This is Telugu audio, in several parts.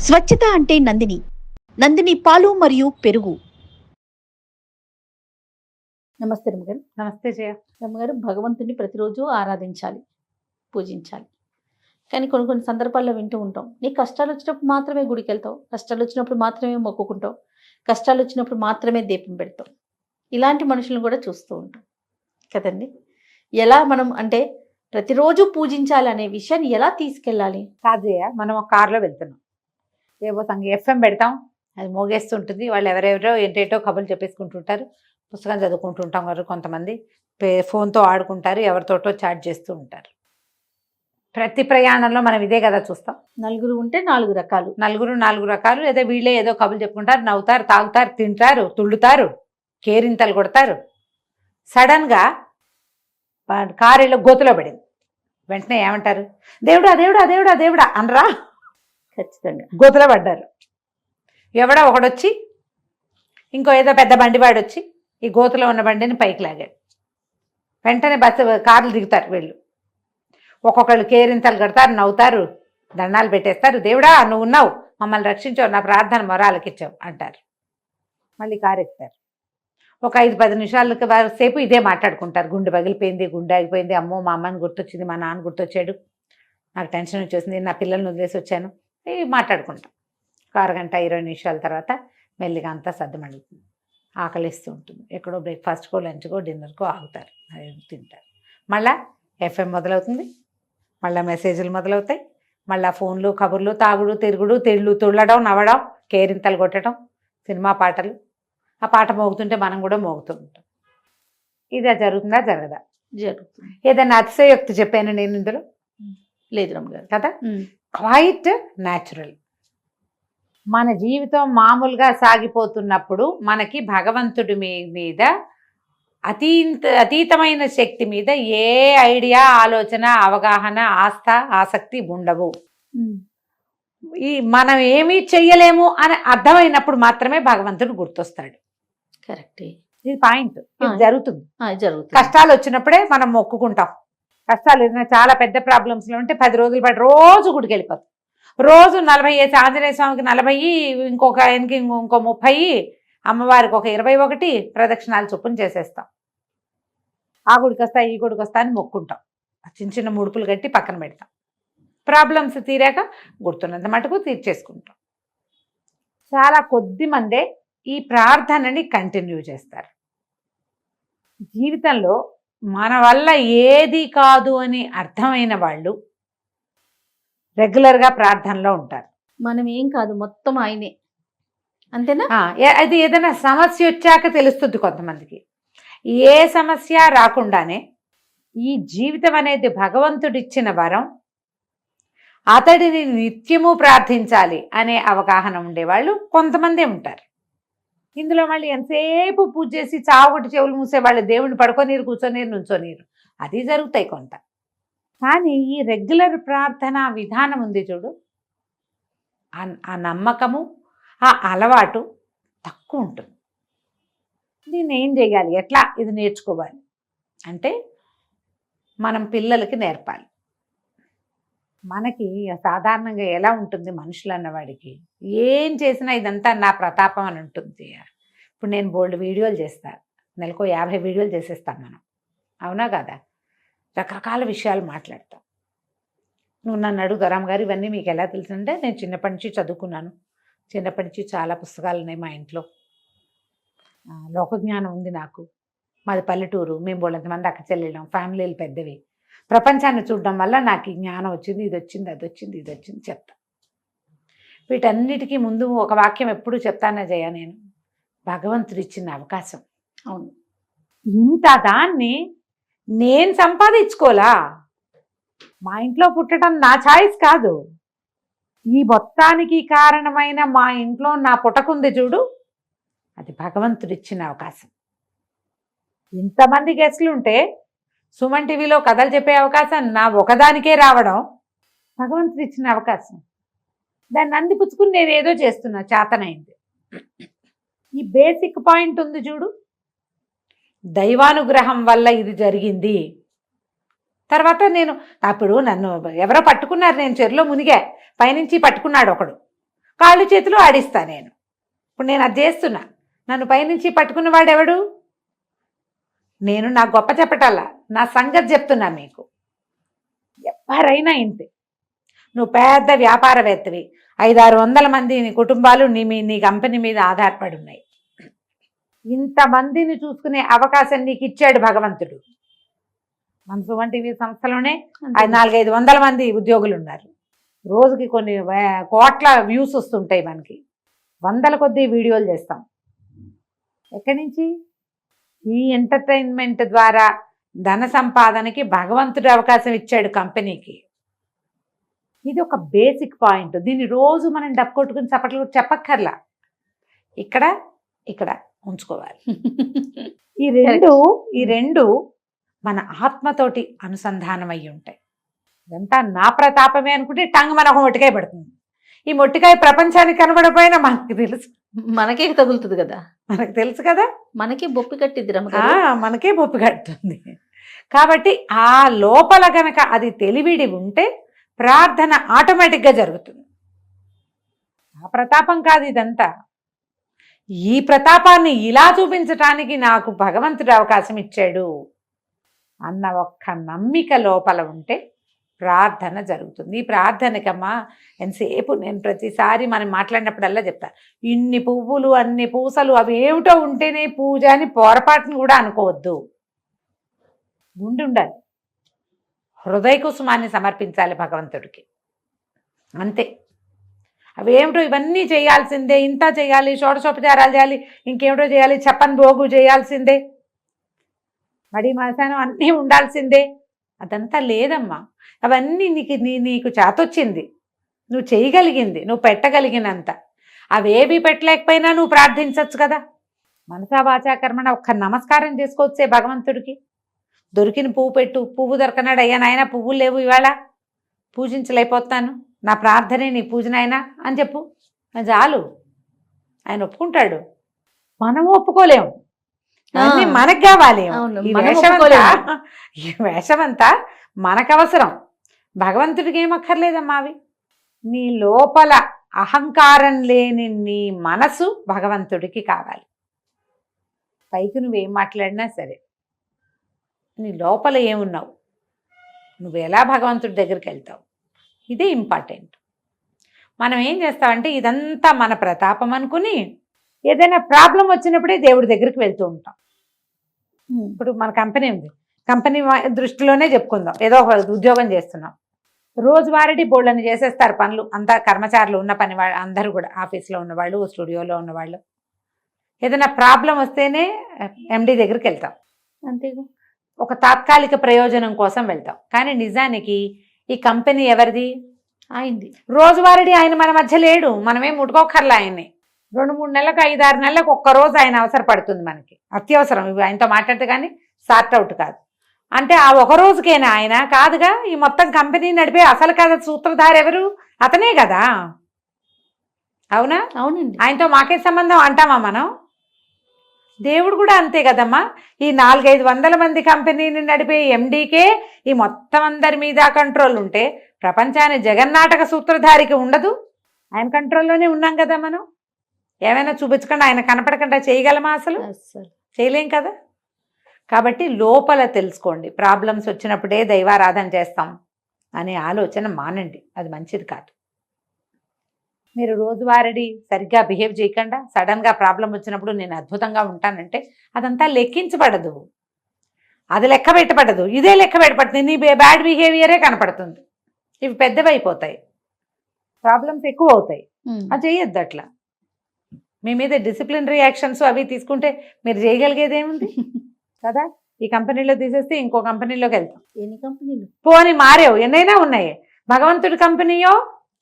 స్వచ్ఛత అంటే నందిని. నందిని పాలు మరియు పెరుగు. నమస్తే రమ్మగారు. నమస్తే జయ. రమ్మగారు, భగవంతుని ప్రతిరోజు ఆరాధించాలి, పూజించాలి. కానీ కొన్ని కొన్ని సందర్భాల్లో వింటూ ఉంటాం, నీ కష్టాలు వచ్చినప్పుడు మాత్రమే గుడికి వెళ్తావు, కష్టాలు వచ్చినప్పుడు మాత్రమే మొక్కుకుంటావు, కష్టాలు వచ్చినప్పుడు మాత్రమే దీపం పెడతావు. ఇలాంటి మనుషులను కూడా చూస్తూ ఉంటాం కదండి. ఎలా మనం అంటే ప్రతిరోజు పూజించాలి అనే విషయాన్ని ఎలా తీసుకెళ్ళాలి? కాదు జయ, మనం ఒక కారులో వెళ్తున్నాం, ఏవో ఎఫ్ఎం పెడతాం, అది మోగేస్తుంటుంది. వాళ్ళు ఎవరెవరో ఏంటేటో కబుర్లు చెప్పేసుకుంటుంటారు, పుస్తకం చదువుకుంటుంటాం. వారు కొంతమంది ఫోన్తో ఆడుకుంటారు, ఎవరితోటో చాట్ చేస్తూ ఉంటారు. ప్రతి ప్రయాణంలో మనం ఇదే కదా చూస్తాం. నలుగురు ఉంటే నాలుగు రకాలు, నాలుగు రకాలు. లేదా వీళ్ళే ఏదో కబుర్లు చెప్పుకుంటారు, నవ్వుతారు, తాగుతారు, తింటారు, తుళ్ళుతారు, కేరింతలు కొడతారు. సడన్గా కారులో గోతులో పడింది, వెంటనే ఏమంటారు? దేవుడా దేవుడా దేవుడా దేవుడా అనరా? ఖచ్చితంగా గోతులో పడ్డారు. ఎవడో ఒకడొచ్చి, ఇంకో ఏదో పెద్ద బండివాడు వచ్చి ఈ గోతులో ఉన్న బండిని పైకి లాగాడు. వెంటనే కార్లు దిగుతారు వీళ్ళు. ఒక్కొక్కళ్ళు కేరింతలు కడతారు, నవ్వుతారు, దండాలు పెట్టేస్తారు. దేవుడా నువ్వు ఉన్నావు, మమ్మల్ని రక్షించావు, నా ప్రార్థన మొరాలకిచ్చావు అంటారు. మళ్ళీ కారు ఎక్కుతారు. ఒక 5-10 నిమిషాలకి సేపు ఇదే మాట్లాడుకుంటారు. గుండె పగిలిపోయింది, గుండె ఆగిపోయింది, అమ్మో మా అమ్మని గుర్తొచ్చింది, మా నాన్న గుర్తొచ్చాడు, నాకు టెన్షన్ వచ్చేసింది, నా పిల్లల్ని వదిలేసి వచ్చాను, ఇవి మాట్లాడుకుంటాం. ఒక అరగంట 20 నిమిషాల తర్వాత మెల్లిగా అంతా సర్దుమడుగుతుంది. ఆకలిస్తూ ఉంటుంది. ఎక్కడో బ్రేక్ఫాస్ట్కో, లంచ్కో, డిన్నర్కో ఆగుతారు, అది తింటారు. మళ్ళీ ఎఫ్ఎం మొదలవుతుంది, మళ్ళీ మెసేజ్లు మొదలవుతాయి, మళ్ళీ ఫోన్లు, కబుర్లు, తాగుడు, తిరుగుడు, తుళ్ళడం, నవ్వడం, కేరింతలు కొట్టడం, సినిమా పాటలు. ఆ పాట మోగుతుంటే మనం కూడా మోగుతూ ఉంటాం. ఇది జరుగుతుందా జరగదా? జరుగుతుంది. ఏదైనా అతిశయోక్తి చెప్పాను నేను ఇందులో? లేదు రమ్మగారు కదా, క్వైట్ న్యాచురల్. మన జీవితం మామూలుగా సాగిపోతున్నప్పుడు మనకి భగవంతుడి మీద అతీతమైన శక్తి మీద ఏ ఐడియా, ఆలోచన, అవగాహన, ఆసక్తి ఉండవు. మనం ఏమీ చెయ్యలేము అని అర్థమైనప్పుడు మాత్రమే భగవంతుడు గుర్తొస్తాడు. కరెక్ట్. ఇది పాయింట్. ఇది జరుగుతుంది. కష్టాలు వచ్చినప్పుడే మనం మొక్కుకుంటాం. కష్టాలు ఏదైనా చాలా పెద్ద ప్రాబ్లమ్స్లో ఉంటే 10 రోజుల పాటు రోజు గుడికి వెళ్ళిపోతాం. రోజు 40 ఆంజనేయ స్వామికి 40, ఇంకొక 30, అమ్మవారికి ఒక 21 ప్రదక్షిణాలు చొప్పున చేసేస్తాం. ఆ గుడికి వస్తా, ఈ గుడికి వస్తా అని మొక్కుంటాం. చిన్న చిన్న ముడుపులు కట్టి పక్కన పెడతాం. ప్రాబ్లమ్స్ తీరాక గుర్తున్నంత మటుకు తీర్చేసుకుంటాం. చాలా కొద్ది మందే ఈ ప్రార్థనని కంటిన్యూ చేస్తారు. జీవితంలో మన వల్ల ఏది కాదు అని అర్థమైన వాళ్ళు రెగ్యులర్గా ప్రార్థనలో ఉంటారు. మనం ఏం కాదు, మొత్తం ఆయనే, అంతేనా? అది ఏదైనా సమస్య వచ్చాక తెలుస్తుంది కొంతమందికి. ఏ సమస్య రాకుండానే ఈ జీవితం అనేది భగవంతుడిచ్చిన వరం, అతడిని నిత్యము ప్రార్థించాలి అనే అవగాహన ఉండేవాళ్ళు కొంతమందే ఉంటారు. ఇందులో మళ్ళీ ఎంతసేపు పూజ చేసి చావుగొట్టి చెవులు మూసేవాళ్ళు దేవుడిని పడుకోనీరు, కూర్చోనీరు, నుంచోనీరు, అది జరుగుతాయి కొంత. కానీ ఈ రెగ్యులర్ ప్రార్థన విధానం ఉంది చూడు, ఆ నమ్మకము, ఆ అలవాటు తక్కువ ఉంటుంది. దీన్ని ఏం చేయాలి, ఎట్లా ఇది నేర్చుకోవాలి అంటే మనం పిల్లలకి నేర్పాలి. మనకి సాధారణంగా ఎలా ఉంటుంది, మనుషులు అన్నవాడికి ఏం చేసినా ఇదంతా నా ప్రతాపం అని ఉంటుంది. ఇప్పుడు నేను బోల్డ్ వీడియోలు చేస్తాను, నెలకు 50 వీడియోలు చేసేస్తాను మనం, అవునా కదా? రకరకాల విషయాలు మాట్లాడతాం. నువ్వు నన్ను అడుగు, రామ్ గారు ఇవన్నీ మీకు ఎలా తెలుసుంటే, నేను చిన్నప్పటి నుంచి చదువుకున్నాను, చిన్నప్పటి నుంచి చాలా పుస్తకాలు ఉన్నాయి మా ఇంట్లో, లోకజ్ఞానం ఉంది నాకు, మాది పల్లెటూరు, మేము బోళ్ళంతమంది అక్క చెల్లెళ్ళం, ఫ్యామిలీలు పెద్దవి, ప్రపంచాన్ని చూడడం వల్ల నాకు ఈ జ్ఞానం వచ్చింది, ఇది వచ్చింది, అది వచ్చింది, ఇది వచ్చింది చెప్తా. వీటన్నిటికీ ముందు ఒక వాక్యం ఎప్పుడు చెప్తానా జయ, నేను భగవంతుడు ఇచ్చిన అవకాశం. అవును, ఇంత దాన్ని నేను సంపాదించుకోలా, మా ఇంట్లో పుట్టడం నా ఛాయిస్ కాదు, ఈ మొత్తానికి కారణమైన మా ఇంట్లో నా పుట్టకుంది చూడు, అది భగవంతుడిచ్చిన అవకాశం. ఇంతమంది గెస్ట్లు ఉంటే సుమన్ టీవీలో కథలు చెప్పే అవకాశం నా ఒకదానికే రావడం భగవంతుడు ఇచ్చిన అవకాశం. దాన్ని అందిపుచ్చుకుని నేను ఏదో చేస్తున్నా, చేతనైంది. ఈ బేసిక్ పాయింట్ ఉంది చూడు, దైవానుగ్రహం వల్ల ఇది జరిగింది. తర్వాత నేను అప్పుడు నన్ను ఎవరో పట్టుకున్నారు, నేను చెరులో మునిగా, పైనుంచి పట్టుకున్నాడు ఒకడు, కాళ్ళు చేతులు ఆడిస్తా నేను. ఇప్పుడు నేను అది చేస్తున్నా. నన్ను పైనుంచి పట్టుకున్నవాడు ఎవడు? నేను నా గొప్ప చెప్పటల్లా, నా సంగతి చెప్తున్నా మీకు. ఎవరైనా ఇంతే. నువ్వు పెద్ద వ్యాపారవేత్తవి, 500-600 మంది నీ కుటుంబాలు నీ కంపెనీ మీద ఆధారపడి ఉన్నాయి. ఇంతమందిని చూసుకునే అవకాశం నీకు ఇచ్చాడు భగవంతుడు. మన సుమన్ టీవీ సంస్థలోనే 400-500 మంది ఉద్యోగులు ఉన్నారు. రోజుకి కొన్ని కోట్ల వ్యూస్ వస్తుంటాయి మనకి. 100 కొద్దీ వీడియోలు చేస్తాం. ఎక్కడి నుంచి? ఈ ఎంటర్టైన్మెంట్ ద్వారా ధన సంపాదనకి భగవంతుడు అవకాశం ఇచ్చాడు కంపెనీకి. ఇది ఒక బేసిక్ పాయింట్. దీన్ని రోజు మనం డబ్బు కొట్టుకుని చప్పట్లు చెప్పక్కర్లా, ఇక్కడ ఇక్కడ ఉంచుకోవాలి. ఈ రెండు మన ఆత్మతోటి అనుసంధానం అయ్యి ఉంటాయి. ఇదంతా నా ప్రతాపమే అనుకుంటే టంగ్ మనకు మొట్టికాయ పడుతుంది. ఈ మొట్టికాయ ప్రపంచానికి కనబడపోయినా మనకి తెలుసు, మనకే తగులుతుంది కదా, మనకు తెలుసు కదా, మనకే బొప్పి కట్టిద్ది మనకే బొప్పి కట్టుతుంది. కాబట్టి ఆ లోపల గనక అది తెలివిడి ఉంటే ప్రార్థన ఆటోమేటిక్గా జరుగుతుంది. ఆ ప్రతాపం కాదు ఇదంతా. ఈ ప్రతాపాన్ని ఇలా చూపించటానికి నాకు భగవంతుడు అవకాశం ఇచ్చాడు అన్న ఒక్క నమ్మిక లోపల ఉంటే ప్రార్థన జరుగుతుంది. ఈ ప్రార్థనకమ్మా ఎంతసేపు నేను ప్రతిసారి మనం మాట్లాడినప్పుడల్లా చెప్తా, ఇన్ని పువ్వులు అన్ని పూసలు అవి ఏమిటో ఉంటేనే పూజ అని పొరపాటును కూడా అనుకోవద్దు. ఉండాలి, హృదయ కుసుమాన్ని సమర్పించాలి భగవంతుడికి, అంతే. అవేమిటో ఇవన్నీ చేయాల్సిందే, ఇంత చేయాలి, షోడశోపచారాలు చేయాలి, ఇంకేమిటో చేయాలి, చెప్పని భోగు చేయాల్సిందే, మడి మసానం అన్నీ ఉండాల్సిందే, అదంతా లేదమ్మా. అవన్నీ నీకు చేతొచ్చింది, నువ్వు చేయగలిగింది, నువ్వు పెట్టగలిగినంత. అవేవి పెట్టలేకపోయినా నువ్వు ప్రార్థించవచ్చు కదా. మనసా వాచా కర్మణ ఒక్క నమస్కారం చేసుకోవచ్చే భగవంతుడికి. దొరికిన పువ్వు పెట్టు, పువ్వు దొరకనాడు, అయ్యా నాయన పువ్వులు లేవు ఇవాళ, పూజించలేకపోతాను, నా ప్రార్థనే నీ పూజనైనా అని చెప్పు, చాలు. ఆయన ఒప్పుకుంటాడు. మనం ఒప్పుకోలేము, మనకు కావాలి. ఈ వేషమంతా మనకు అవసరం, భగవంతుడికి ఏమక్కర్లేదమ్మా. అవి నీ లోపల అహంకారం లేని నీ మనసు భగవంతుడికి కావాలి. పైకి నువ్వేం మాట్లాడినా సరే, నీ లోపల ఏమున్నావు, నువ్వు ఎలా భగవంతుడి దగ్గరికి వెళ్తావు, ఇదే ఇంపార్టెంట్. మనం ఏం చేస్తామంటే ఇదంతా మన ప్రతాపం అనుకుని ఏదైనా ప్రాబ్లం వచ్చినప్పుడే దేవుడి దగ్గరికి వెళ్తూ ఉంటాం. ఇప్పుడు మన కంపెనీ ఉంది, కంపెనీ దృష్టిలోనే చెప్పుకుందాం, ఏదో ఒక ఉద్యోగం చేస్తున్నాం, రోజువారీ బోళ్ళని చేసేస్తారు పనులు అంతా, కర్మచారులు ఉన్న పని వాళ్ళు అందరూ కూడా, ఆఫీస్లో ఉన్నవాళ్ళు, స్టూడియోలో ఉన్నవాళ్ళు. ఏదైనా ప్రాబ్లం వస్తేనే ఎండి దగ్గరికి వెళ్తాం, అంతే, ఒక తాత్కాలిక ప్రయోజనం కోసం వెళ్తాం. కానీ నిజానికి ఈ కంపెనీ ఎవరిది? ఆయనది. రోజువారీ ఆయన మన మధ్య లేడు, మనమేం ముట్టుకోకర్లా ఆయన్ని. 2-3 నెలలకు 5-6 నెలలకు ఒక్కరోజు ఆయన అవసరపడుతుంది మనకి, అత్యవసరం. ఇవి ఆయనతో మాట్లాడితే కానీ సార్ట్ అవుట్ కాదు. అంటే ఆ ఒక రోజుకేనా ఆయన? కాదుగా. ఈ మొత్తం కంపెనీ నడిపే అసలు కదా సూత్రధారి ఎవరు? అతనే కదా. అవునా? అవునండి. ఆయనతో మాకే సంబంధం అంటామా మనం? దేవుడు కూడా అంతే కదమ్మా. ఈ 400-500 మంది కంపెనీని నడిపే ఎండీకే ఈ మొత్తం అందరి మీద కంట్రోల్ ఉంటే ప్రపంచాన్ని జగన్నాటక సూత్రధారికి ఉండదు? ఆయన కంట్రోల్లోనే ఉన్నాం కదా మనం. ఏమైనా చూపించకుండా, ఆయన కనపడకుండా చేయగలమా? అసలు చేయలేం కదా. కాబట్టి లోపల తెలుసుకోండి. ప్రాబ్లమ్స్ వచ్చినప్పుడే దైవారాధన చేస్తాం అనే ఆలోచన మానండి, అది మంచిది కాదు. మీరు రోజువారీ సరిగ్గా బిహేవ్ చేయకుండా సడన్గా ప్రాబ్లం వచ్చినప్పుడు నేను అద్భుతంగా ఉంటానంటే అదంతా లెక్కించబడదు, అది లెక్క పెట్టబడదు. ఇదే లెక్క పెట్టబడుతుంది, నీ బ్యాడ్ బిహేవియరే కనపడుతుంది. ఇవి పెద్దవైపోతాయి, ప్రాబ్లమ్స్ ఎక్కువ అవుతాయి. అది చేయొద్దు అట్లా. మీ మీద డిసిప్లినరీ యాక్షన్స్ అవి తీసుకుంటే మీరు చేయగలిగేది ఏముంది కదా. ఈ కంపెనీలో తీసేస్తే ఇంకో కంపెనీలోకి వెళ్తాం. ఎన్ని కంపెనీలు పోని మారేవు, ఎన్నైనా ఉన్నాయి. భగవంతుడి కంపెనీయో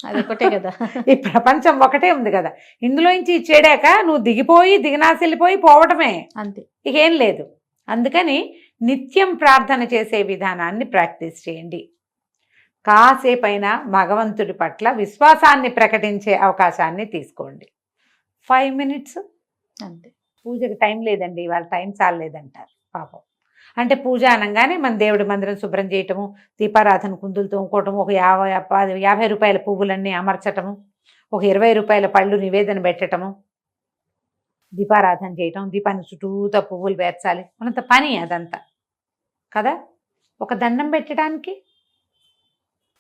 అది ఒకటే కదా. ఈ ప్రపంచం ఒకటే ఉంది కదా. ఇందులోంచి చేడాక నువ్వు దిగిపోయి దిగనాశిల్లిపోయి పోవటమే, అంతే, ఇకేం లేదు. అందుకని నిత్యం ప్రార్థన చేసే విధానాన్ని ప్రాక్టీస్ చేయండి. కాసేపైనా భగవంతుడి పట్ల విశ్వాసాన్ని ప్రకటించే అవకాశాన్ని తీసుకోండి. 5 minutes అంతే. పూజకి టైం లేదండి, వాళ్ళ టైం చాలేదంటారు పాపం. అంటే పూజ అనగానే మన దేవుడి మందిరం శుభ్రం చేయటము, దీపారాధన కుందులు తోముకోవటము, ఒక 50 రూపాయల పువ్వులన్నీ అమర్చటము, ఒక 20 రూపాయల పళ్ళు నివేదన పెట్టడము, దీపారాధన చేయటం, దీపాన్ని చుట్టూతా పువ్వులు పేర్చాలి, మనంత పని అదంతా కదా. ఒక దండం పెట్టడానికి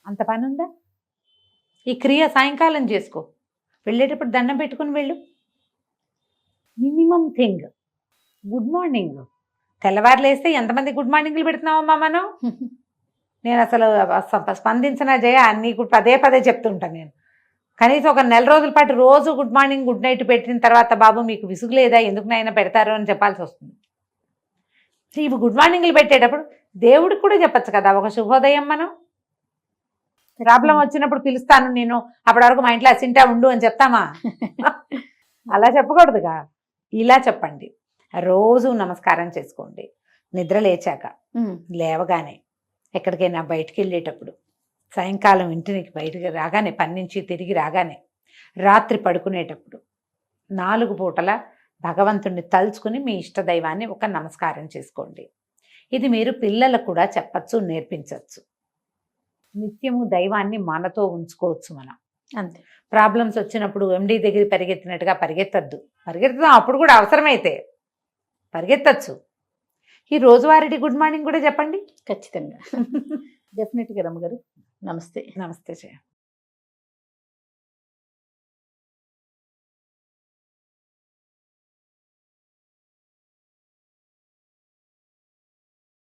అంత పని ఉందా? ఈ క్రియ సాయంకాలం చేసుకో, వెళ్ళేటప్పుడు దండం పెట్టుకుని వెళ్ళు. Minimum thing good morning. తెల్లవారు లేస్తే ఎంతమంది గుడ్ మార్నింగ్లు పెడుతున్నావమ్మా మనం? నేను అసలు స్పందించిన జయ నీకు పదే పదే చెప్తుంటాను నేను. కనీసం ఒక నెల రోజుల పాటు రోజు గుడ్ మార్నింగ్ గుడ్ నైట్ పెట్టిన తర్వాత బాబు మీకు విసుగు లేదా, ఎందుకు నైనా పెడతారు అని చెప్పాల్సి వస్తుంది. ఇవి గుడ్ మార్నింగ్లు పెట్టేటప్పుడు దేవుడికి కూడా చెప్పచ్చు కదా ఒక శుభోదయం. మనం ప్రాబ్లం వచ్చినప్పుడు పిలుస్తాను నేను, అప్పటి వరకు మా ఇంట్లో అసింటా ఉండు అని చెప్తామా? అలా చెప్పకూడదుగా. ఇలా చెప్పండి. రోజు నమస్కారం చేసుకోండి. నిద్ర లేచాక, లేవగానే, ఎక్కడికైనా బయటికి వెళ్ళేటప్పుడు, సాయంకాలం ఇంటికి బయటికి రాగానే, పని నుంచి తిరిగి రాగానే, రాత్రి పడుకునేటప్పుడు 4 పూటల భగవంతుణ్ణి తలుచుకుని మీ ఇష్టదైవాన్ని ఒక నమస్కారం చేసుకోండి. ఇది మీరు పిల్లలకు కూడా చెప్పచ్చు, నేర్పించవచ్చు. నిత్యము దైవాన్ని మనతో ఉంచుకోవచ్చు మనం. అంతే. ప్రాబ్లమ్స్ వచ్చినప్పుడు ఎండి దగ్గర పరిగెత్తినట్టుగా పరిగెత్తద్దు. పరిగెత్తుదాం అప్పుడు కూడా, అవసరమైతే పరిగెత్తచ్చు. ఈ రోజువారీ గుడ్ మార్నింగ్ కూడా చెప్పండి. ఖచ్చితంగా. డెఫినెట్గా రమ్మగారు. నమస్తే. నమస్తే జయ.